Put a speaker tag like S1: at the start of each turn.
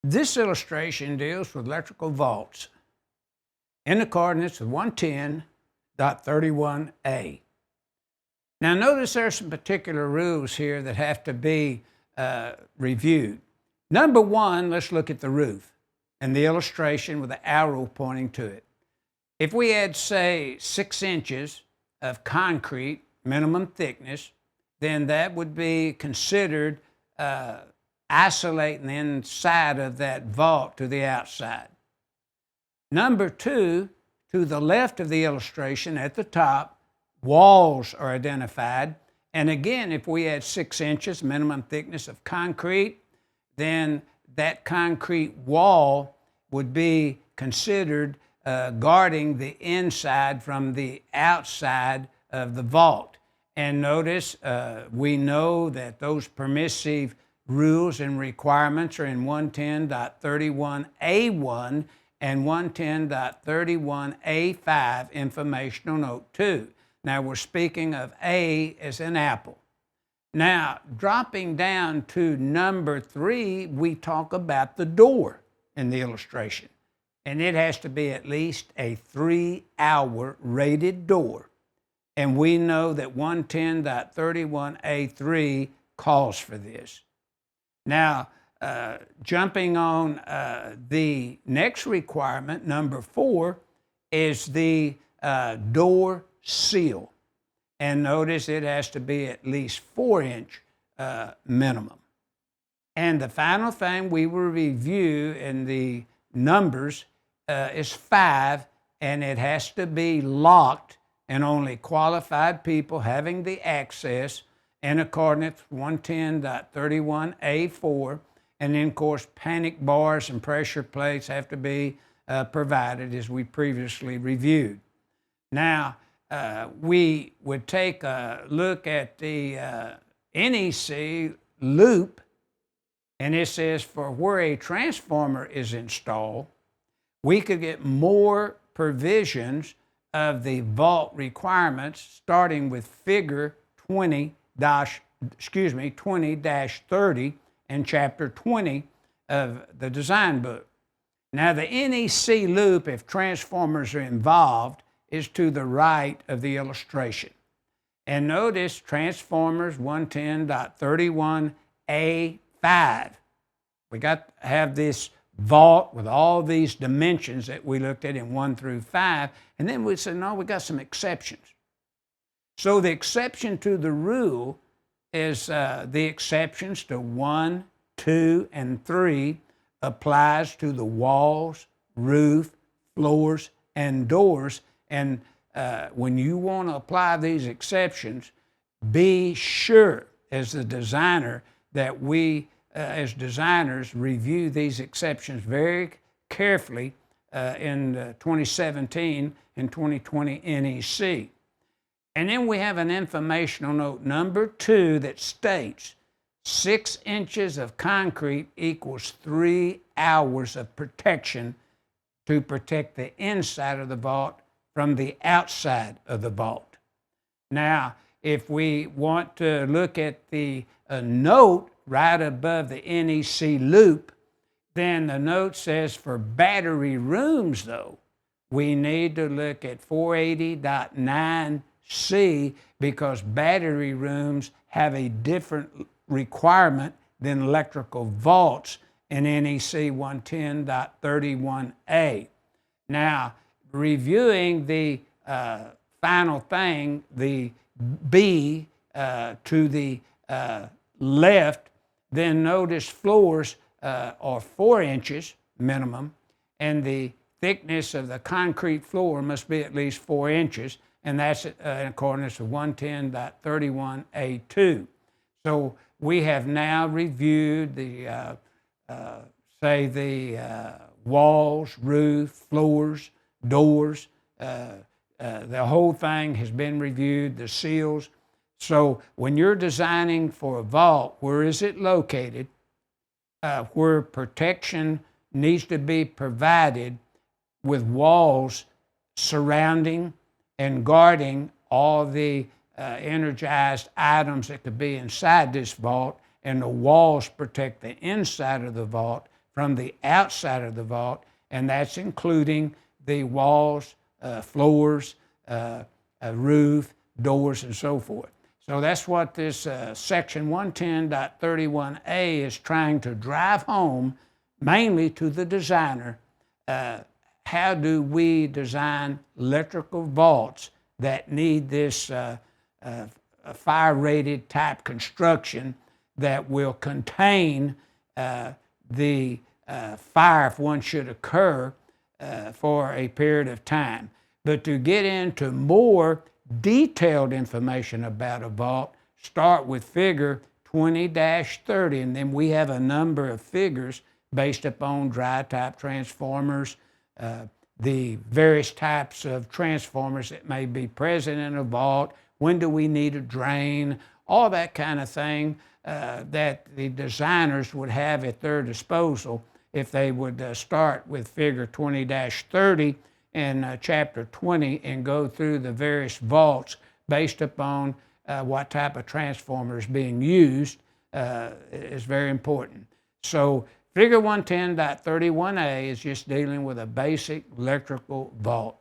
S1: This illustration deals with electrical vaults in the coordinates of 110.31a. Now notice there's some particular rules here that have to be reviewed. Number one, let's look at the roof and the illustration with the arrow pointing to it. If we had, say, 6 inches of concrete, minimum thickness, then that would be considered isolating the inside of that vault to the outside. Number two, to the left of the illustration at the top, walls are identified. And again, if we had 6 inches minimum thickness of concrete, then that concrete wall would be considered guarding the inside from the outside of the vault. And notice, we know that those permissive rules and requirements are in 110.31A1 and 110.31A5, informational note 2. Now we're speaking of A as an apple. Now, dropping down to number 3, we talk about the door in the illustration. And it has to be at least a 3-hour rated door. And we know that 110.31A3 calls for this. Now, jumping on the next requirement, number 4, is the door seal. And notice it has to be at least 4-inch minimum. And the final thing we will review in the numbers is 5, and it has to be locked and only qualified people having the access in accordance with 110.31A4. And then, of course, panic bars and pressure plates have to be provided, as we previously reviewed. Now, we would take a look at the NEC loop, and it says for where a transformer is installed, we could get more provisions of the vault requirements, starting with figure 20-30 in chapter 20 of the design book. Now the NEC loop, if transformers are involved, is to the right of the illustration. And notice transformers 110.31A5. We got to have this vault with all these dimensions that we looked at in 1 through 5, and then we said, no, we got some exceptions. So the exception to the rule is the exceptions to 1, 2, and 3 applies to the walls, roof, floors, and doors. And when you want to apply these exceptions, be sure as the designer that we as designers review these exceptions very carefully in 2017 and 2020 NEC. And then we have an informational note number 2 that states 6 inches of concrete equals 3 hours of protection to protect the inside of the vault from the outside of the vault. Now, if we want to look at the note right above the NEC loop, then the note says for battery rooms, though, we need to look at 480.9C because battery rooms have a different requirement than electrical vaults in NEC 110.31A. Now, reviewing the final thing, the B to the left, then notice floors are 4 inches minimum, and the thickness of the concrete floor must be at least 4 inches, and that's in accordance with 110.31A2. So we have now reviewed the, walls, roof, floors, doors. The whole thing has been reviewed, the seals. So when you're designing for a vault, where is it located? Where protection needs to be provided with walls surrounding and guarding all the energized items that could be inside this vault, and the walls protect the inside of the vault from the outside of the vault, and that's including the walls, floors, roof, doors, and so forth. So that's what this section 110.31A is trying to drive home, mainly to the designer. How do we design electrical vaults that need this fire-rated type construction that will contain the fire if one should occur for a period of time? But to get into more detailed information about a vault, start with figure 20-30, and then we have a number of figures based upon dry type transformers, the various types of transformers that may be present in a vault, when do we need a drain, all that kind of thing that the designers would have at their disposal if they would start with figure 20-30 in chapter 20 and go through the various vaults based upon what type of transformer is being used is very important. So figure 110.31A is just dealing with a basic electrical vault.